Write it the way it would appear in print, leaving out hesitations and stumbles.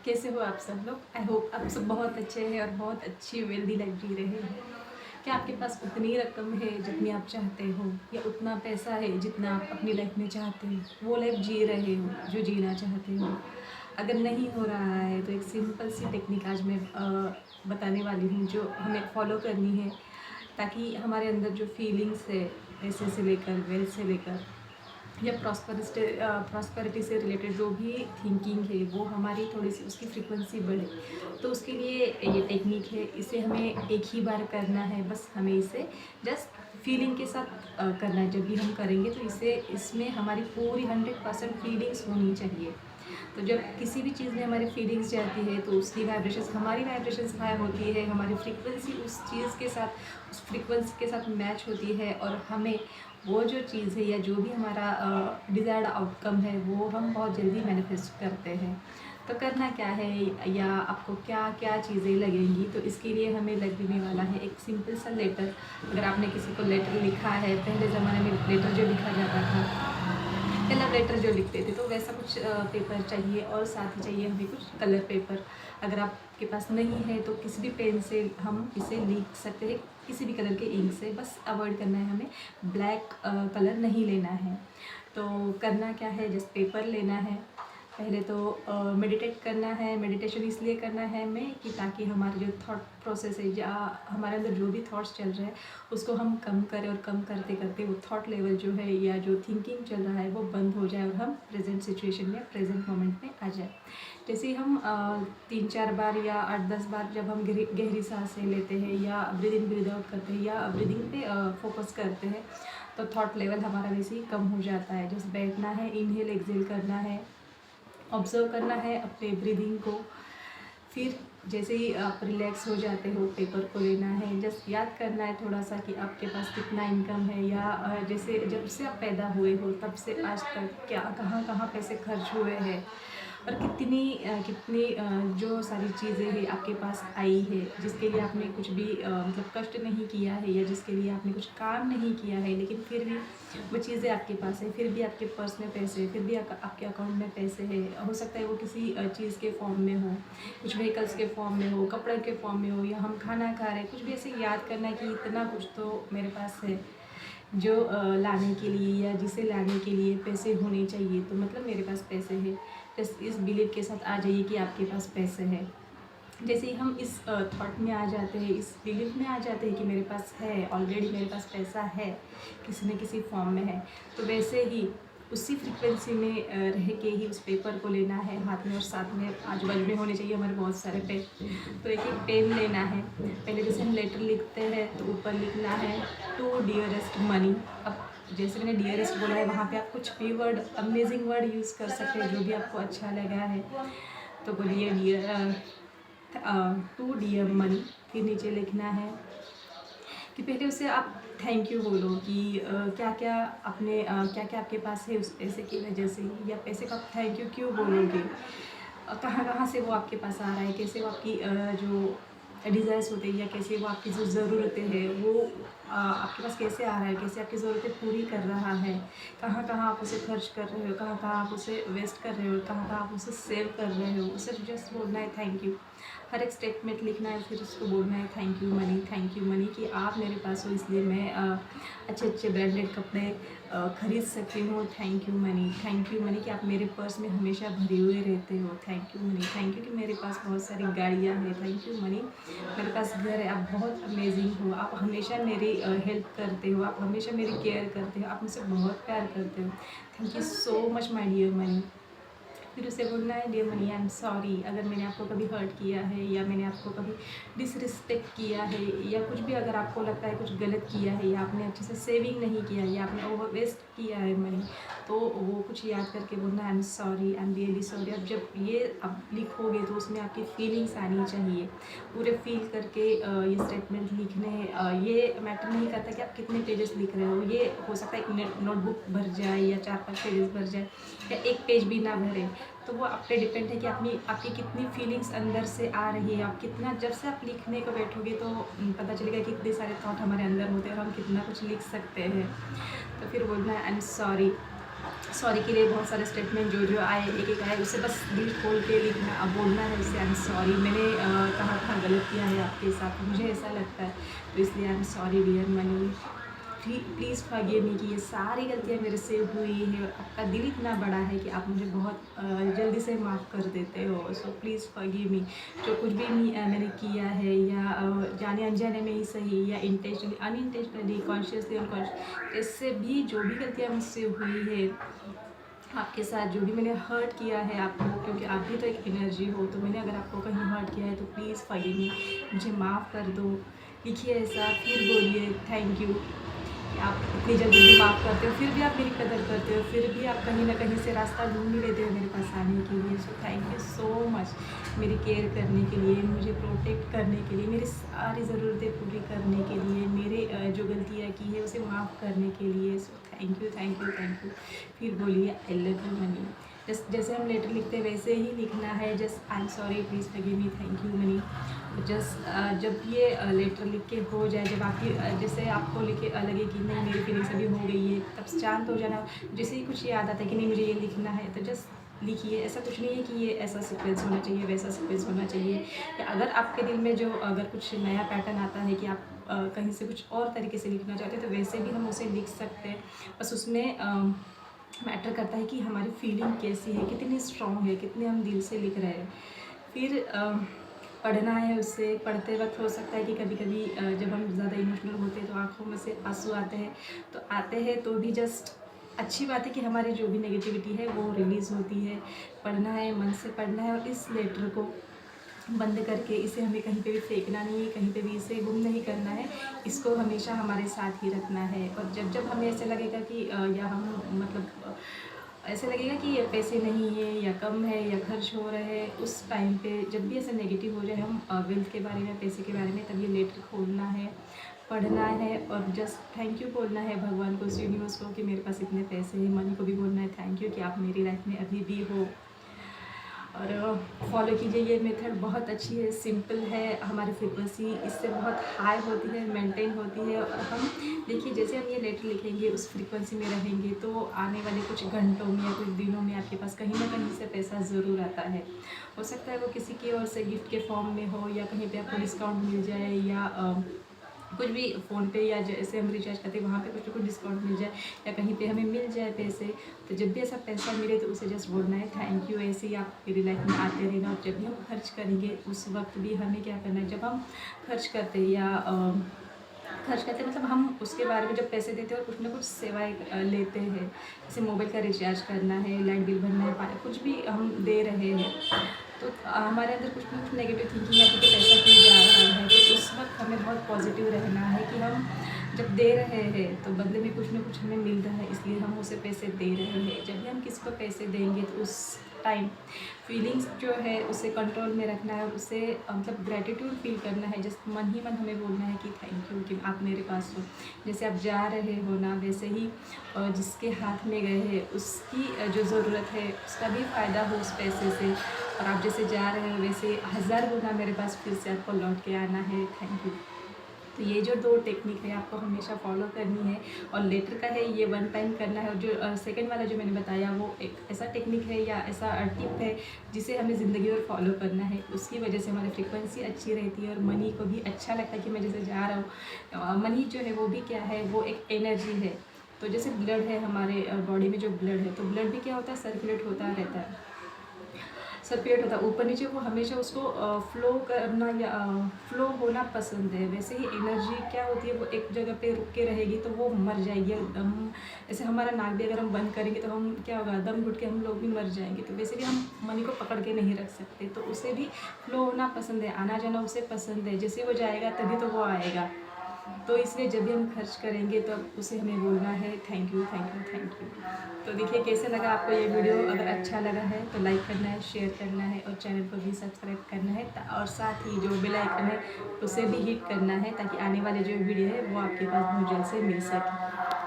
कैसे हो आप सब लोग? आई होप आप सब बहुत अच्छे हैं और बहुत अच्छी वेल्दी लाइफ जी रहे हैं। क्या आपके पास उतनी रकम है जितनी आप चाहते हो, या उतना पैसा है जितना आप अपनी लाइफ में चाहते हो, वो लाइफ जी रहे हो जो जीना चाहते हो? अगर नहीं हो रहा है तो एक सिंपल सी टेक्निक आज मैं बताने वाली हूँ जो हमें फॉलो करनी है, ताकि हमारे अंदर जो फीलिंग्स है, पैसे से लेकर वेल्थ से लेकर या प्रॉस्पेरिटी से रिलेटेड जो भी थिंकिंग है, वो हमारी थोड़ी सी उसकी फ्रीक्वेंसी बढ़े। तो उसके लिए ये टेक्निक है, इसे हमें एक ही बार करना है। बस हमें इसे जस्ट फीलिंग के साथ करना है। जब भी हम करेंगे तो इसमें हमारी पूरी 100% फीलिंग्स होनी चाहिए। तो जब किसी भी चीज़ में हमारी फीलिंग्स जाती है तो उसकी वाइब्रेशंस, हमारी वाइब्रेशंस हाई होती है, हमारी फ्रीक्वेंसी उस चीज़ के साथ, उस फ्रीक्वेंसी के साथ मैच होती है, और हमें वो जो चीज़ है या जो भी हमारा डिज़ायर्ड आउटकम है वो हम बहुत जल्दी मैनिफेस्ट करते हैं। तो करना क्या है, या आपको क्या क्या चीज़ें लगेंगी, तो इसके लिए हमें लगने वाला है एक सिंपल सा लेटर। अगर आपने किसी को लेटर लिखा है, पहले ज़माने में लेटर जो लिखा जाता था, पहला लेटर जो लिखते थे, तो वैसा कुछ पेपर चाहिए, और साथ ही चाहिए हमें कुछ कलर पेपर। अगर आपके पास नहीं है तो किसी भी पेन से हम इसे लिख सकते हैं, किसी भी कलर के इंक से। बस अवॉइड करना है, हमें ब्लैक कलर नहीं लेना है। तो करना क्या है, जस्ट पेपर लेना है। पहले तो मेडिटेट करना है। मेडिटेशन इसलिए करना है हमें कि ताकि हमारा जो थॉट प्रोसेस है, या हमारे अंदर जो भी थॉट्स चल रहे हैं उसको हम कम करें, और कम करते करते वो थॉट लेवल जो है या जो थिंकिंग चल रहा है वो बंद हो जाए, और हम प्रेजेंट सिचुएशन में, प्रेजेंट मोमेंट में आ जाए। जैसे ही हम 3-4 बार या 8-10 बार जब हम गहरी सांसें लेते हैं, या ब्रीद इन ब्रीद आउट करते हैं, या ब्रीदिंग पे फोकस करते हैं, तो थॉट लेवल हमारा वैसे ही कम हो जाता है। जस्ट बैठना है, इनहेल एक्सेल करना है, ऑब्ज़र्व करना है अपने ब्रीदिंग को। फिर जैसे ही आप रिलैक्स हो जाते हो, पेपर को लेना है, जस्ट याद करना है थोड़ा सा कि आपके पास कितना इनकम है, या जैसे जब से आप पैदा हुए हो तब से आज तक क्या कहाँ कहाँ पैसे खर्च हुए हैं, और कितनी जो सारी चीज़ें हैं आपके पास आई है, जिसके लिए आपने कुछ भी मतलब कष्ट नहीं किया है, या जिसके लिए आपने कुछ काम नहीं किया है, लेकिन फिर भी वो चीज़ें आपके पास है, फिर भी आपके पर्स में पैसे है, फिर भी आपके अकाउंट में पैसे है। हो सकता है वो किसी चीज़ के फॉर्म में हो, कुछ व्हीकल्स के फॉर्म में हो, कपड़े के फॉर्म में हो, या हम खाना खा रहे हैं, कुछ भी ऐसे याद करना है कि इतना कुछ तो मेरे पास है जो लाने के लिए, या जिसे लाने के लिए पैसे होने चाहिए। तो मतलब मेरे पास पैसे है। बस इस बिलीव के साथ आ जाइए कि आपके पास पैसे है। जैसे ही हम इस थॉट में आ जाते हैं, इस बिलीव में आ जाते हैं कि मेरे पास है, ऑलरेडी मेरे पास पैसा है, किसी न किसी फॉर्म में है, तो वैसे ही उसी फ्रीक्वेंसी में रह के ही उस पेपर को लेना है हाथ में, और साथ में आजू बाजू में होने चाहिए हमारे बहुत सारे पेन। तो एक एक पेन लेना है। पहले जैसे हम लेटर लिखते हैं तो ऊपर लिखना है टू डियरेस्ट मनी। अब जैसे मैंने डियरेस्ट बोला है, वहाँ पे आप कुछ भी वर्ड, अमेजिंग वर्ड यूज़ कर सकते हैं, जो भी आपको अच्छा लगा है। तो बोलिए डियर टू डियर मनी। फिर नीचे लिखना है कि पहले उसे आप थैंक यू बोलो कि क्या क्या अपने क्या क्या आपके पास है उस पैसे की वजह से, या पैसे का आप थैंक यू क्यों बोलोगे, कहाँ कहाँ से वो आपके पास आ रहा है, कैसे वो आपकी जो डिज़ायर्स होते हैं, या कैसे वो आपकी जो ज़रूरतें हैं वो आपके पास कैसे आ रहा है, कैसे आपकी ज़रूरतें पूरी कर रहा है, कहाँ कहाँ आप उसे खर्च कर रहे हो, कहाँ कहाँ आप उसे वेस्ट कर रहे हो, कहाँ कहाँ आप उसे सेव कर रहे हो। उसे जस्ट बोलना है थैंक यू। हर एक स्टेटमेंट लिखना है, फिर उसको बोलना है thank you money, thank you money कि आप मेरे पास हो, इसलिए मैं अच्छे अच्छे ब्रांडेड कपड़े खरीद सकती हूँ। Thank you money, thank you money कि आप मेरे पर्स में हमेशा भरे हुए रहते हो। Thank you money, thank you कि मेरे पास बहुत सारी गाड़ियाँ हैं। थैंक यू मनी, मेरे पास घर है, आप बहुत अमेजिंग हो, आप हमेशा मेरी हेल्प करते हो, आप हमेशा मेरी केयर करते हो, आप मुझसे बहुत प्यार करते हो। Thank you so much my dear money. फिर उसे बोलना है dear money, I am sorry अगर मैंने आपको कभी हर्ट किया है, या मैंने आपको कभी डिसरिस्पेक्ट किया है, या कुछ भी अगर आपको लगता है कुछ गलत किया है, या आपने अच्छे से सेविंग नहीं किया है, या आपने ओवर वेस्ट किया है मनी, तो वो कुछ याद करके बोलना आई am sorry, I am really sorry. अब जब ये आप लिखोगे तो उसमें आपकी फीलिंग्स आनी चाहिए, पूरे फील करके ये स्टेटमेंट लिखने ये मैटर नहीं करता कि आप कितने पेजेस लिख रहे हो। ये हो सकता है एक नोटबुक भर जाए, या 4-5 पेजेस भर जाए, या एक पेज भी ना भरे। तो वो आप पे डिपेंड है कि आपकी कितनी फीलिंग्स अंदर से आ रही है। आप कितना, जब से आप लिखने को बैठोगे तो पता चलेगा कि कितने सारे थॉट हमारे अंदर होते हैं, और हम कितना कुछ लिख सकते हैं। तो फिर बोलना है आई एम सॉरी, सॉरी के लिए बहुत सारे स्टेटमेंट जो जो आए, एक एक आए, उसे बस दिल खोल के लिखना, अब बोलना है उससे आई एम सॉरी, मैंने कहाँ कहाँ गलत किया है आपके साथ, मुझे ऐसा लगता है, तो इसलिए I am sorry dear money, please forgive me कि ये सारी गलतियाँ मेरे से हुई है। आपका दिल इतना बड़ा है कि आप मुझे बहुत जल्दी से माफ़ कर देते हो, सो प्लीज़ फॉरगिव मी। जो कुछ भी मैंने किया है, या जाने अनजाने में ही सही, या इंटेंशनली अनइंटेंशनली, कॉन्शियसली अनकॉन्शियस, इससे भी जो भी गलतियाँ मुझसे हुई है आपके साथ, जो भी मैंने हर्ट किया है आपको, क्योंकि आप भी तो एक एनर्जी हो, तो मैंने अगर आपको कहीं हर्ट किया है तो प्लीज़ फॉरगिव मी, मुझे माफ़ कर दो। लिखिए ऐसा, फिर बोलिए थैंक यू कि आप इतनी जल्दी भी माफ़ करते हो, फिर भी आप मेरी कदर करते हो, फिर भी आप कहीं ना कहीं से रास्ता ढूंढ ही लेते हो मेरे पास आने के लिए। So thank you so much मेरी केयर करने के लिए, मुझे प्रोटेक्ट करने के लिए, मेरी सारी ज़रूरतें पूरी करने के लिए, मेरे जो गलतियाँ की है उसे माफ़ करने के लिए। So thank you thank you thank you. फिर बोलिए आई लव यू मनी। जैसे हम लेटर लिखते हैं वैसे ही लिखना है, just I am sorry, please forgive me, thank you money. Just जब ये लेटर लिख के हो जाए, जब आपकी जैसे आपको लिखे लगे कि नहीं मेरी फीलिंग्स अभी हो गई है, तब शांत हो जाना। जैसे ही कुछ याद आता है कि नहीं मुझे ये लिखना है, तो जस्ट लिखिए। ऐसा कुछ नहीं है कि ये ऐसा सीक्वेंस होना चाहिए, वैसा सीक्वेंस होना चाहिए, या अगर आपके दिल में जो अगर कुछ नया पैटर्न आता है कि आप कहीं से कुछ और तरीके से लिखना चाहते हैं, तो वैसे भी हम उसे लिख सकते हैं। बस उसमें मैटर करता है कि हमारी फीलिंग कैसी है, कितनी स्ट्रॉन्ग है, कितने हम दिल से लिख रहे हैं। फिर पढ़ना है उससे। पढ़ते वक्त हो सकता है कि कभी कभी जब हम ज़्यादा इमोशनल होते हैं तो आँखों में से आंसू आते हैं, तो आते हैं तो भी जस्ट अच्छी बात है कि हमारी जो भी नेगेटिविटी है वो रिलीज़ होती है। पढ़ना है, मन से पढ़ना है, और इस लेटर को बंद करके इसे हमें कहीं पे भी फेंकना नहीं है, कहीं पे भी इसे गुम नहीं करना है, इसको हमेशा हमारे साथ ही रखना है। और जब जब हमें ऐसे लगेगा कि या हम मतलब ऐसे लगेगा कि ये पैसे नहीं है, या कम है, या खर्च हो रहे हैं, उस टाइम पे जब भी ऐसा नेगेटिव हो जाए हम वेल्थ के बारे में, पैसे के बारे में, तब ये लेटर खोलना है, पढ़ना है, और जस्ट थैंक यू बोलना है भगवान को, उस यूनिवर्स को कि मेरे पास इतने पैसे हैं। मनी को भी बोलना है थैंक यू कि आप मेरी लाइफ में अभी भी हो। और फॉलो कीजिए, ये मेथड बहुत अच्छी है, सिंपल है, हमारी फ्रीक्वेंसी इससे बहुत हाई होती है, मेंटेन होती है। और हम देखिए जैसे हम ये लेटर लिखेंगे उस फ्रीक्वेंसी में रहेंगे, तो आने वाले कुछ घंटों में या कुछ दिनों में आपके पास कहीं ना कहीं से पैसा ज़रूर आता है। हो सकता है वो किसी की ओर से गिफ्ट के फॉर्म में हो, या कहीं पे आपको डिस्काउंट मिल जाए, या कुछ भी फ़ोन पे या जैसे हम रिचार्ज करते हैं वहाँ पे कुछ ना कुछ डिस्काउंट मिल जाए, या कहीं पे हमें मिल जाए पैसे। तो जब भी ऐसा पैसा मिले तो उसे जस्ट बोलना है थैंक यू। ऐसे ही आप मेरी लाइफ में आते रहना। और जब भी हम खर्च करेंगे उस वक्त भी हमें क्या करना है, जब हम खर्च करते हैं या खर्च करते हैं मतलब हम उसके बारे में जब पैसे देते हैं और कुछ ना कुछ सेवाएं लेते हैं, जैसे मोबाइल का रिचार्ज करना है, लाइट बिल भरना है, पानी, कुछ भी हम दे रहे हैं, तो हमारे अंदर कुछ ना कुछ नेगेटिव थिंकिंग आती है कि पैसा क्यों जा रहा है। तो उस वक्त हमें बहुत पॉजिटिव रहना है कि हम जब दे रहे हैं तो बदले में कुछ ना कुछ हमें मिल रहा है, इसलिए हम उसे पैसे दे रहे हैं। जब भी हम किसी को पैसे देंगे तो उस टाइम फीलिंग्स जो है उसे कंट्रोल में रखना है, उसे मतलब ग्रेटिट्यूड फील करना है। जस्ट मन ही मन हमें बोलना है कि थैंक यू कि आप मेरे पास हो। जैसे आप जा रहे हो ना, वैसे ही जिसके हाथ में गए हैं उसकी जो ज़रूरत है उसका भी फ़ायदा हो उस पैसे से। और आप जैसे जा रहे हो वैसे 1000 गुना मेरे पास फिर से आपको लौट के आना है। Thank you. तो ये जो 2 टेक्निक है आपको हमेशा फॉलो करनी है। और लेटर का है ये 1 टाइम करना है। और जो सेकंड वाला जो मैंने बताया वो एक ऐसा टेक्निक है या ऐसा टिप है जिसे हमें ज़िंदगी भर फॉलो करना है। उसकी वजह से हमारी फ्रीक्वेंसी अच्छी रहती है और मनी को भी अच्छा लगता है कि मैं जैसे जा रहा हूँ। मनी जो है वो भी क्या है, वो एक एनर्जी है। तो जैसे ब्लड है हमारे बॉडी में, जो ब्लड है तो ब्लड भी क्या होता है, सर्कुलेट होता रहता है, सर्कुलेट होता है ऊपर नीचे, वो हमेशा उसको फ्लो करना या फ्लो होना पसंद है। वैसे ही एनर्जी क्या होती है, वो एक जगह पे रुक के रहेगी तो वो मर जाएगी। दम ऐसे हमारा नाक भी अगर हम बंद करेंगे तो हम क्या होगा, दम घुट के हम लोग भी मर जाएंगे। तो वैसे भी हम मनी को पकड़ के नहीं रख सकते, तो उसे भी फ्लो होना पसंद है, आना जाना उसे पसंद है। जैसे वो जाएगा तभी तो वो आएगा। तो इसलिए जब भी हम खर्च करेंगे तो उसे हमें बोलना है thank you thank you thank you. तो देखिए कैसे लगा आपको ये वीडियो। अगर अच्छा लगा है तो लाइक करना है, शेयर करना है और चैनल को भी सब्सक्राइब करना है। और साथ ही जो बेल आइकन है उसे भी हिट करना है ताकि आने वाले जो वीडियो है वो आपके पास बहुत जल्द से मिल सके।